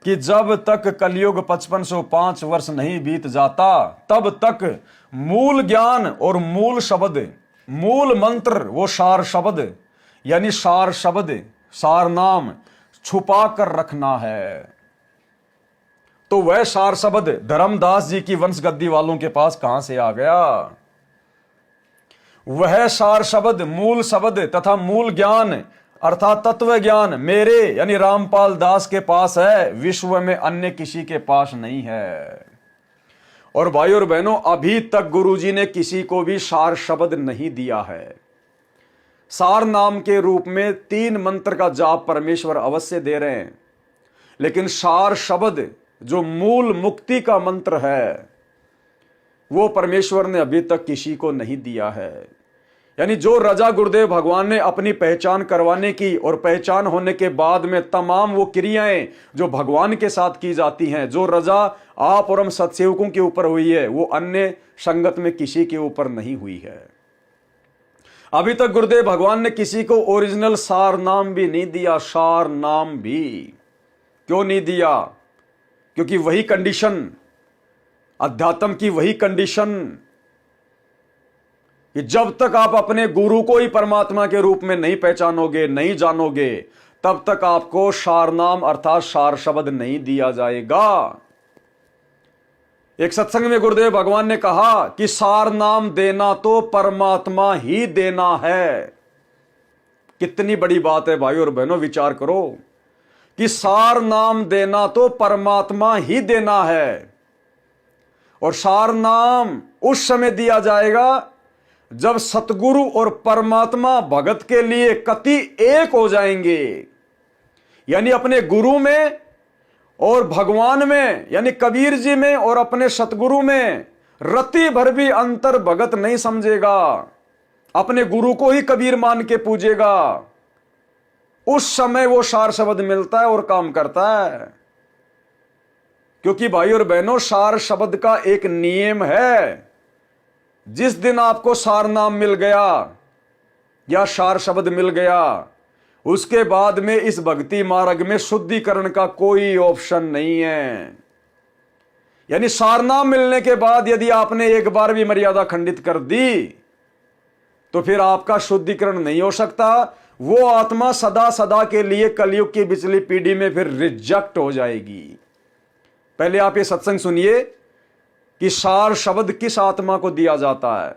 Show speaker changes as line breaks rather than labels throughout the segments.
कि जब तक कलयुग 5505 वर्ष नहीं बीत जाता तब तक मूल ज्ञान और मूल शब्द, मूल मंत्र, वो सार शब्द यानी सार शब्द, सार नाम छुपा कर रखना है। तो वह सार शब्द धर्मदास जी की वंश गद्दी वालों के पास कहां से आ गया? वह सार शब्द, मूल शब्द तथा मूल ज्ञान अर्थात तत्व ज्ञान मेरे यानी रामपाल दास के पास है, विश्व में अन्य किसी के पास नहीं है। और भाई और बहनों, अभी तक गुरुजी ने किसी को भी सार शब्द नहीं दिया है। सार नाम के रूप में 3 मंत्र का जाप परमेश्वर अवश्य दे रहे हैं, लेकिन सार शब्द जो मूल मुक्ति का मंत्र है वो परमेश्वर ने अभी तक किसी को नहीं दिया है। यानी जो रजा गुरुदेव भगवान ने अपनी पहचान करवाने की और पहचान होने के बाद में तमाम वो क्रियाएं जो भगवान के साथ की जाती हैं, जो रजा आप और हम सत्सेवकों के ऊपर हुई है वो अन्य संगत में किसी के ऊपर नहीं हुई है। अभी तक गुरुदेव भगवान ने किसी को ओरिजिनल सार नाम भी नहीं दिया। सार नाम भी क्यों नहीं दिया? क्योंकि वही कंडीशन, अध्यात्म की वही कंडीशन कि जब तक आप अपने गुरु को ही परमात्मा के रूप में नहीं पहचानोगे, नहीं जानोगे, तब तक आपको सार नाम अर्थात सार शब्द नहीं दिया जाएगा। एक सत्संग में गुरुदेव भगवान ने कहा कि सार नाम देना तो परमात्मा ही देना है। कितनी बड़ी बात है भाई और बहनों, विचार करो कि सार नाम देना तो परमात्मा ही देना है। और सार नाम उस समय दिया जाएगा जब सतगुरु और परमात्मा भगत के लिए कति एक हो जाएंगे। यानी अपने गुरु में और भगवान में, यानी कबीर जी में और अपने सतगुरु में रति भर भी अंतर भगत नहीं समझेगा, अपने गुरु को ही कबीर मान के पूजेगा। उस समय वो सार शब्द मिलता है और काम करता है। क्योंकि भाई और बहनों, सार शब्द का एक नियम है। जिस दिन आपको सार नाम मिल गया या सार शब्द मिल गया, उसके बाद में इस भक्ति मार्ग में शुद्धिकरण का कोई ऑप्शन नहीं है। यानी सार नाम मिलने के बाद यदि आपने एक बार भी मर्यादा खंडित कर दी तो फिर आपका शुद्धिकरण नहीं हो सकता। वो आत्मा सदा सदा के लिए कलयुग की पिछली पीढ़ी में फिर रिजेक्ट हो जाएगी। पहले आप ये सत्संग सुनिए कि सार शब्द किस आत्मा को दिया जाता है।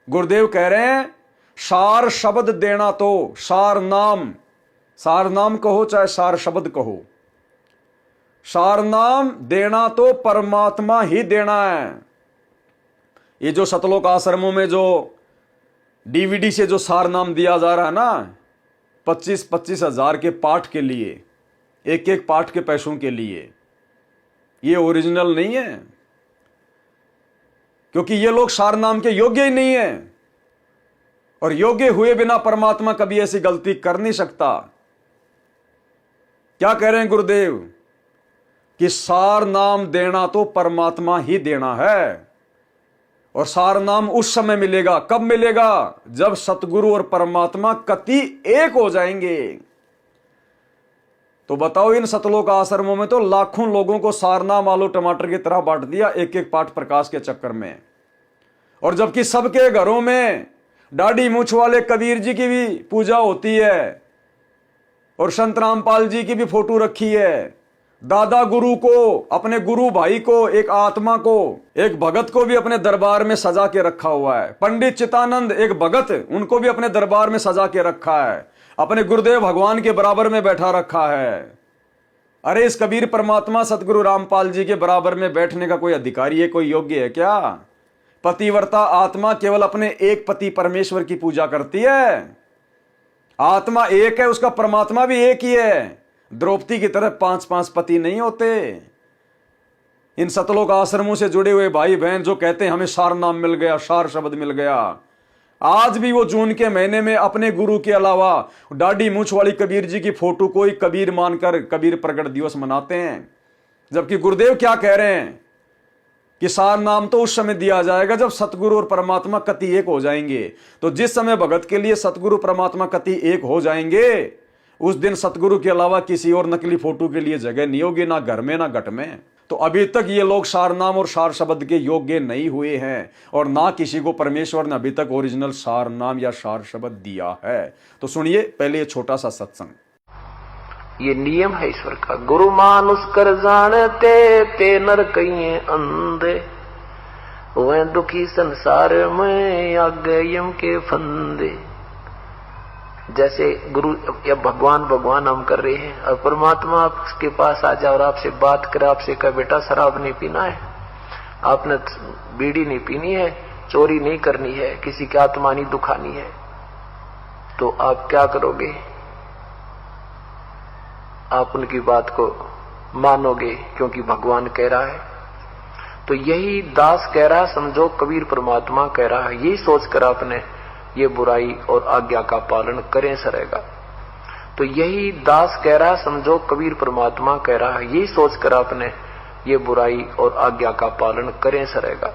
गुरुदेव कह रहे हैं सार शब्द देना तो, सार नाम कहो चाहे सार शब्द कहो, सार नाम देना तो परमात्मा ही देना है। ये जो सतलोक आश्रमों में जो डीवीडी से जो सार नाम दिया जा रहा है ना, 25-25 हजार के पाठ के लिए, एक एक पाठ के पैसों के लिए, ये ओरिजिनल नहीं है। क्योंकि ये लोग सार नाम के योग्य ही नहीं है, और योग्य हुए बिना परमात्मा कभी ऐसी गलती कर नहीं सकता। क्या कह रहे हैं गुरुदेव कि सार नाम देना तो परमात्मा ही देना है। और सार नाम उस समय मिलेगा, कब मिलेगा? जब सतगुरु और परमात्मा कति एक हो जाएंगे। तो बताओ, इन सतलोक आश्रमों में तो लाखों लोगों को सार नाम आलू टमाटर की तरह बांट दिया एक एक पाठ प्रकाश के चक्कर में। और जबकि सबके घरों में दाढ़ी मूछ वाले कबीर जी की भी पूजा होती है और संत रामपाल जी की भी फोटो रखी है। दादा गुरु को, अपने गुरु भाई को, एक आत्मा को, एक भगत को भी अपने दरबार में सजा के रखा हुआ है। पंडित चितानंद एक भगत, उनको भी अपने दरबार में सजा के रखा है, अपने गुरुदेव भगवान के बराबर में बैठा रखा है। अरे इस कबीर परमात्मा सतगुरु रामपाल जी के बराबर में बैठने का कोई अधिकारी है, कोई योग्य है क्या? पतिव्रता आत्मा केवल अपने एक पति परमेश्वर की पूजा करती है। आत्मा एक है, उसका परमात्मा भी एक ही है। द्रौपदी की तरह 5-5 पति नहीं होते। इन सतलोक आश्रमों से जुड़े हुए भाई बहन जो कहते हैं हमें सार नाम मिल गया, सार शब्द मिल गया, आज भी वो जून के महीने में अपने गुरु के अलावा दाढ़ी मूछ वाली कबीर जी की फोटो को ही कबीर मानकर कबीर प्रकट दिवस मनाते हैं। जबकि गुरुदेव क्या कह रहे हैं कि सार नाम तो उस समय दिया जाएगा जब सतगुरु और परमात्मा कति एक हो जाएंगे। तो जिस समय भगत के लिए सतगुरु परमात्मा कति एक हो जाएंगे, उस दिन सतगुरु के अलावा किसी और नकली फोटो के लिए जगह नहीं होगी, ना घर में ना घट में। तो अभी तक ये लोग सार नाम और सार शब्द के योग्य नहीं हुए हैं, और ना किसी को परमेश्वर ने अभी तक ओरिजिनल सार नाम या सार शब्द दिया है। तो सुनिए पहले ये छोटा सा सत्संग।
ये नियम है ईश्वर का। गुरु मानुष कर जानते ते नर कहिए अंधे, वह दुखी संसार में आगे यम के फंदे। जैसे गुरु या भगवान भगवान हम कर रहे हैं, और परमात्मा आपके पास आ जाए और आपसे बात करे, आपसे कहे बेटा शराब नहीं पीना है, आपने बीड़ी नहीं पीनी है, चोरी नहीं करनी है, किसी की आत्मा नहीं दुखानी है, तो आप क्या करोगे? आप उनकी बात को मानोगे क्योंकि भगवान कह रहा है। तो यही दास कह रहा, समझो कबीर परमात्मा कह रहा है, यही सोचकर आपने ये बुराई और आज्ञा का पालन करें सरेगा। तो यही दास कह रहा, समझो कबीर परमात्मा कह रहा है, यही सोचकर आपने ये बुराई और आज्ञा का पालन करें सरेगा।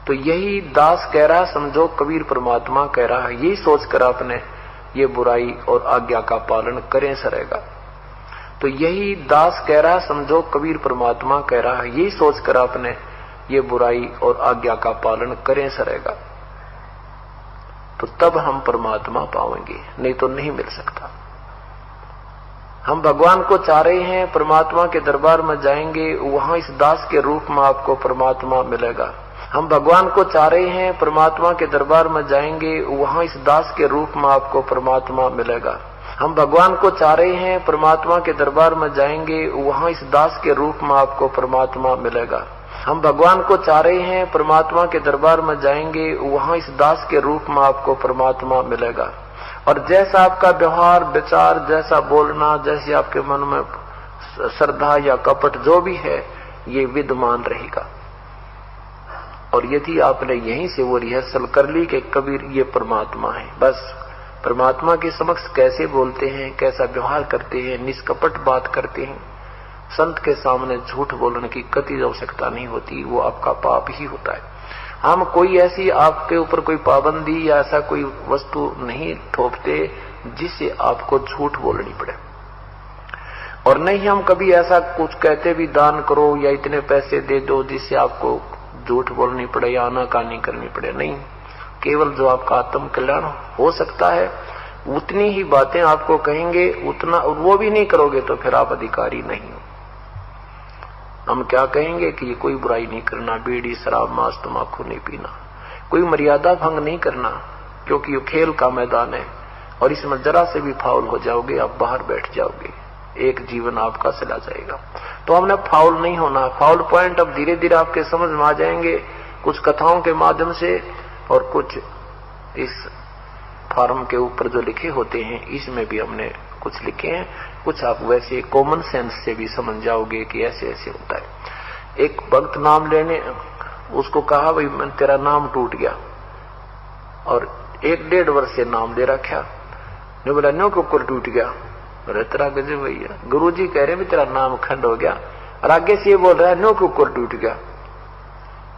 तो यही दास कह रहा, समझो कबीर परमात्मा कह रहा है, यही सोचकर आपने ये बुराई और आज्ञा का पालन करें सरेगा। तो यही दास कह रहा, समझो कबीर परमात्मा कह रहा है, यही सोचकर आपने ये बुराई और आज्ञा का पालन करें सरेगा। तो तब हम परमात्मा पाएंगे, नहीं तो नहीं मिल सकता। हम भगवान को चाह रहे हैं, परमात्मा के दरबार में जाएंगे, वहां इस दास के रूप में आपको परमात्मा मिलेगा। हम भगवान को चाह रहे हैं, परमात्मा के दरबार में जाएंगे, वहां इस दास के रूप में आपको परमात्मा मिलेगा। हम भगवान को चाह रहे हैं, परमात्मा के दरबार में जाएंगे, वहां इस दास के रूप में आपको परमात्मा मिलेगा। हम भगवान को चाह रहे हैं, परमात्मा के दरबार में जाएंगे, वहां इस दास के रूप में आपको परमात्मा मिलेगा। और जैसा आपका व्यवहार विचार, जैसा बोलना, जैसे आपके मन में श्रद्धा या कपट जो भी है, ये विद्यमान रहेगा। और यदि आपने यहीं से वो रिहर्सल कर ली कि कबीर ये परमात्मा है, बस परमात्मा के समक्ष कैसे बोलते हैं, कैसा व्यवहार करते हैं, निष्कपट बात करते हैं, संत के सामने झूठ बोलने की कतई आवश्यकता नहीं होती, वो आपका पाप ही होता है। हम कोई ऐसी आपके ऊपर कोई पाबंदी या ऐसा कोई वस्तु नहीं थोपते जिससे आपको झूठ बोलनी पड़े, और नहीं हम कभी ऐसा कुछ कहते भी दान करो या इतने पैसे दे दो जिससे आपको झूठ बोलनी पड़े या आनाकानी करनी पड़े। नहीं, केवल जो आपका आत्म कल्याण हो सकता है उतनी ही बातें आपको कहेंगे, उतना, और वो भी नहीं करोगे तो फिर आप अधिकारी नहीं हो। हम क्या कहेंगे कि ये कोई बुराई नहीं करना, बीड़ी शराब मांस तम्बाकू नहीं पीना, कोई मर्यादा भंग नहीं करना, क्योंकि ये खेल का मैदान है और इसमें जरा से भी फाउल हो जाओगे आप बाहर बैठ जाओगे, एक जीवन आपका चला जाएगा। तो हमने फाउल नहीं होना। फाउल पॉइंट अब धीरे धीरे आपके समझ में आ जाएंगे, कुछ कथाओं के माध्यम से और कुछ इस फॉर्म के ऊपर जो लिखे होते हैं इसमें भी हमने कुछ लिखे हैं, कुछ आप वैसे कॉमन सेंस से भी समझ जाओगे कि ऐसे ऐसे होता है। एक भक्त नाम लेने, उसको कहा भाई मैं तेरा नाम टूट गया, और 1-1.5 वर्ष से नाम दे रखा, ने बोला नो कुकर टूट गया। अरे तेरा गजब भैया, गुरु जी कह रहे भी तेरा नाम खंड हो गया, और आगे से ये बोल रहा है नो कुकर टूट गया।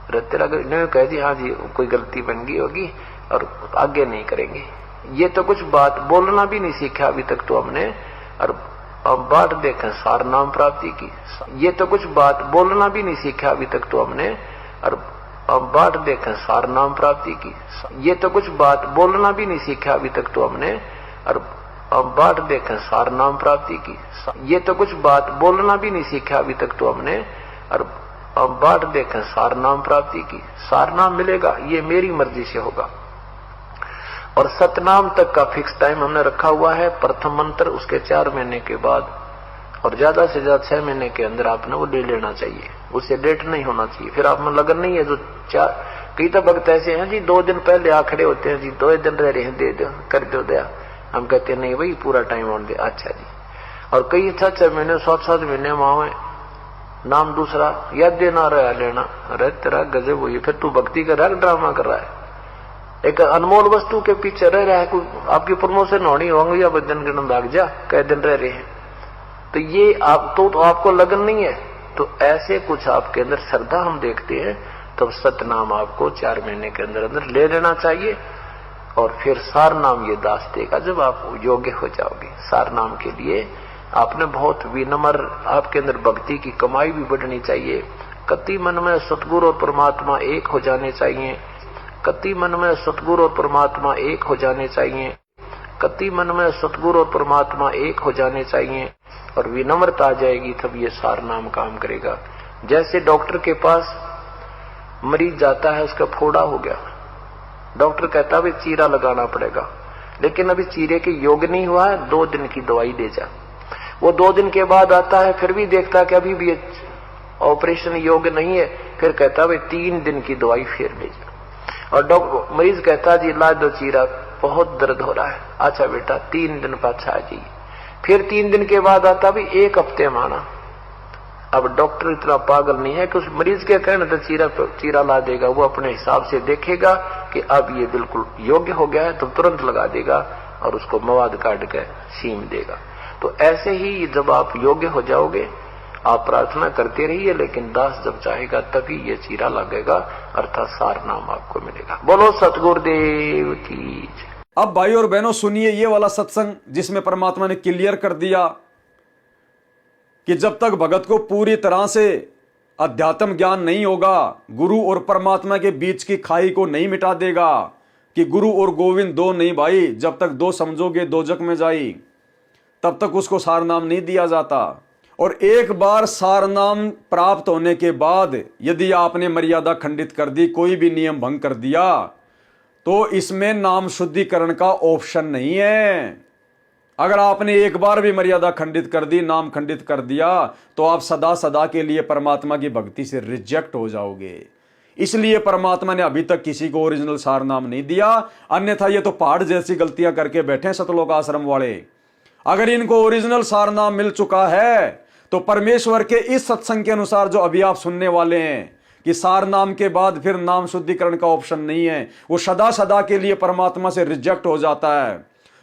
अरे तेरा कह दी हाँ जी कोई गलती बन गई होगी और आगे नहीं करेंगे। ये तो कुछ बात बोलना भी नहीं सीखा अभी तक तो हमने, और अब बात देखें सार नाम प्राप्ति की। ये तो कुछ बात बोलना भी नहीं सीखा अभी तक तो हमने, और अब बात देखें सार नाम प्राप्ति की। ये तो कुछ बात बोलना भी नहीं सीखा अभी तक तो हमने, और अब बात देखें सार नाम प्राप्ति की। ये तो कुछ बात बोलना भी नहीं सीखा अभी तक तो हमने, और अब बात देखें सार नाम प्राप्ति की। सार नाम मिलेगा ये मेरी मर्जी से होगा। और सतनाम तक का फिक्स टाइम हमने रखा हुआ है, प्रथम मंत्र उसके 4 महीने के बाद, और ज्यादा से ज्यादा 6 महीने के अंदर आपने वो ले लेना चाहिए, उससे लेट नहीं होना चाहिए। फिर आप में लगन नहीं है जो कई तो भक्त ऐसे हैं जी 2 दिन पहले आ खड़े होते हैं जी, 2 दिन रह रहे हैं दे दो कर दो दया, हम कहते हैं नहीं भाई पूरा टाइम ऑन दे। अच्छा जी, और कई 6-6 महीने 7-7 महीने मावे नाम दूसरा याद देना रहा लेना। अरे तेरा गजब हुई, फिर तू भक्ति कर रहा है ड्रामा कर रहा है, एक अनमोल वस्तु के पीछे रह रहा है। कोई आपकी प्रमोशन होनी होंगी या दिन गिन भाग जा, कई दिन रह रहे हैं, तो ये आप तो आपको लगन नहीं है। तो ऐसे कुछ आपके अंदर श्रद्धा हम देखते हैं, तो सतनाम आपको 4 महीने के अंदर अंदर ले लेना चाहिए। और फिर सार नाम ये दास देगा जब आप योग्य हो जाओगे। सार नाम के लिए आपने बहुत विनम्र, आपके अंदर भक्ति की कमाई भी बढ़नी चाहिए। कति मन में सतगुरु और परमात्मा एक हो जाने चाहिए। कति मन में सतगुरु और परमात्मा एक हो जाने चाहिए। कति मन में सतगुरु और परमात्मा एक हो जाने चाहिए। और विनम्रता आ जाएगी तब ये सार नाम काम करेगा। जैसे डॉक्टर के पास मरीज जाता है, उसका फोड़ा हो गया, डॉक्टर कहता है चीरा लगाना पड़ेगा, लेकिन अभी चीरे के योग नहीं हुआ है, 2 दिन की दवाई दे जा। वो 2 दिन के बाद आता है, फिर भी देखता है कि अभी भी ऑपरेशन योग्य नहीं है, फिर कहता है 3 दिन की दवाई फिर ले जा। और डॉक्टर मरीज कहता है जी ला दो चीरा, बहुत दर्द हो रहा है। अच्छा बेटा 3 दिन पाछा आ जाइए। फिर 3 दिन के बाद आता भी 1 हफ्ते माना। अब डॉक्टर इतना पागल नहीं है कि उस मरीज के कहने तो चीरा ला देगा, वो अपने हिसाब से देखेगा कि अब ये बिल्कुल योग्य हो गया है तो तुरंत लगा देगा और उसको मवाद काट के सीम देगा। तो ऐसे ही जब आप योग्य हो जाओगे, आप प्रार्थना करते रहिए, लेकिन दास जब चाहेगा तभी ये चीरा लगेगा, अर्थात सार नाम आपको मिलेगा। बोलो सतगुरुदेव की।
अब भाई और बहनों सुनिए ये वाला सत्संग जिसमें परमात्मा ने क्लियर कर दिया कि जब तक भगत को पूरी तरह से अध्यात्म ज्ञान नहीं होगा, गुरु और परमात्मा के बीच की खाई को नहीं मिटा देगा कि गुरु और गोविंद 2 नहीं भाई, जब तक 2 समझोगे दोजक में जाई, तब तक उसको सार नाम नहीं दिया जाता। और एक बार सार नाम प्राप्त होने के बाद यदि आपने मर्यादा खंडित कर दी, कोई भी नियम भंग कर दिया, तो इसमें नाम शुद्धिकरण का ऑप्शन नहीं है। अगर आपने एक बार भी मर्यादा खंडित कर दी, नाम खंडित कर दिया, तो आप सदा सदा के लिए परमात्मा की भक्ति से रिजेक्ट हो जाओगे। इसलिए परमात्मा ने अभी तक किसी को ओरिजिनल सार नाम नहीं दिया। अन्यथा ये तो पहाड़ जैसी गलतियां करके बैठे सतलोक आश्रम वाले। अगर इनको ओरिजिनल सार नाम मिल चुका है तो परमेश्वर के इस सत्संग के अनुसार जो अभी आप सुनने वाले हैं कि सार नाम के बाद फिर नाम शुद्धिकरण का ऑप्शन नहीं है, वो सदा सदा के लिए परमात्मा से रिजेक्ट हो जाता है।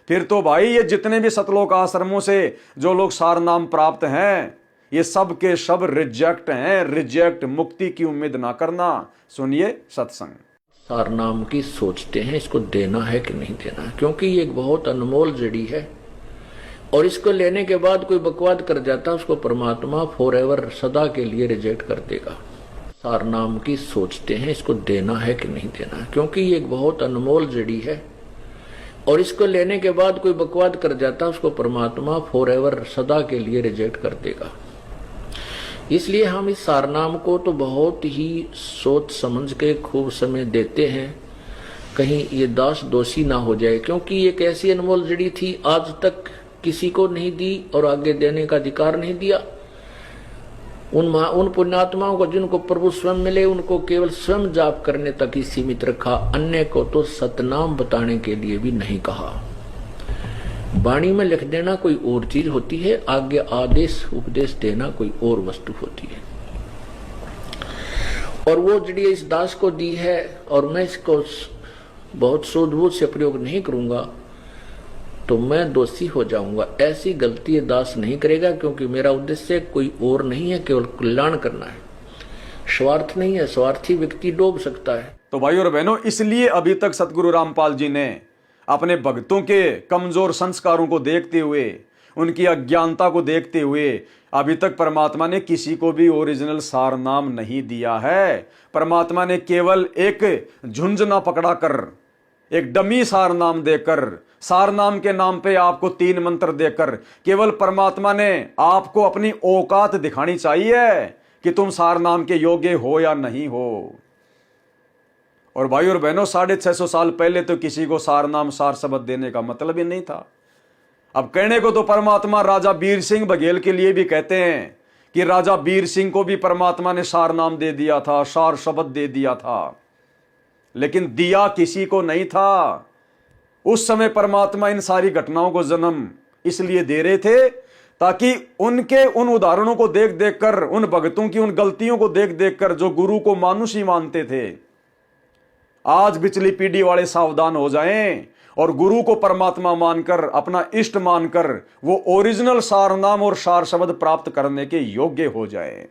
फिर तो भाई ये जितने भी सतलोक आश्रमों से जो लोग सार नाम प्राप्त हैं, ये सब के सब रिजेक्ट हैं। रिजेक्ट, मुक्ति की उम्मीद ना करना। सुनिए सत्संग।
सार नाम की सोचते हैं इसको देना है कि नहीं देना, क्योंकि ये एक बहुत अनमोल जड़ी है और इसको लेने के बाद कोई बकवाद कर जाता है, उसको परमात्मा फॉरएवर सदा के लिए रिजेक्ट कर देगा। सार नाम की सोचते हैं इसको देना है कि नहीं देना, क्योंकि ये एक बहुत अनमोल जड़ी है और इसको लेने के बाद कोई बकवाद कर जाता है, उसको परमात्मा फॉरएवर सदा के लिए रिजेक्ट कर देगा। इसलिए हम इस सार नाम को तो बहुत ही सोच समझ के खूब समय देते हैं, कहीं ये दास दोषी ना हो जाए, क्योंकि एक ऐसी अनमोल जड़ी थी, आज तक किसी को नहीं दी और आगे देने का अधिकार नहीं दिया। उन पुण्यात्माओं को जिनको प्रभु स्वयं मिले, उनको केवल स्वयं जाप करने तक ही सीमित रखा, अन्य को तो सतनाम बताने के लिए भी नहीं कहा। वाणी में लिख देना कोई और चीज होती है, आगे आदेश उपदेश देना कोई और वस्तु होती है। और वो जड़ी इस दास को दी है और मैं इसको बहुत सूझबूझ से प्रयोग नहीं करूंगा तो मैं दोषी हो जाऊंगा। ऐसी गलती ये दास नहीं करेगा, क्योंकि मेरा उद्देश्य कोई और नहीं है, केवल कल्याण करना है, स्वार्थ नहीं है। स्वार्थी व्यक्ति डूब सकता है।
तो भाई और बहनों, इसलिए अभी तक सतगुरु रामपाल जी ने अपने भक्तों के कमजोर संस्कारों को देखते हुए, उनकी अज्ञानता को देखते हुए, अभी तक परमात्मा ने किसी को भी ओरिजिनल सार नाम नहीं दिया है। परमात्मा ने केवल एक झुंझुना पकड़ा कर, एक डमी सार नाम देकर, सार नाम के नाम पे आपको 3 मंत्र देकर, केवल परमात्मा ने आपको अपनी औकात दिखानी चाहिए कि तुम सार नाम के योग्य हो या नहीं हो। और भाई और बहनों, 650 साल पहले तो किसी को सार नाम सार शब्द देने का मतलब ही नहीं था। अब कहने को तो परमात्मा राजा बीर सिंह बघेल के लिए भी कहते हैं कि राजा बीर सिंह को भी परमात्मा ने सार नाम दे दिया था, सार शब्द दे दिया था, लेकिन दिया किसी को नहीं था। उस समय परमात्मा इन सारी घटनाओं को जन्म इसलिए दे रहे थे ताकि उनके उन उदाहरणों को देख देख कर, उन भक्तों की उन गलतियों को देख देख कर जो गुरु को मानुष ही मानते थे, आज पिछली पीढ़ी वाले सावधान हो जाएं और गुरु को परमात्मा मानकर, अपना इष्ट मानकर वो ओरिजिनल सार नाम और सार शब्द प्राप्त करने के योग्य हो जाएं।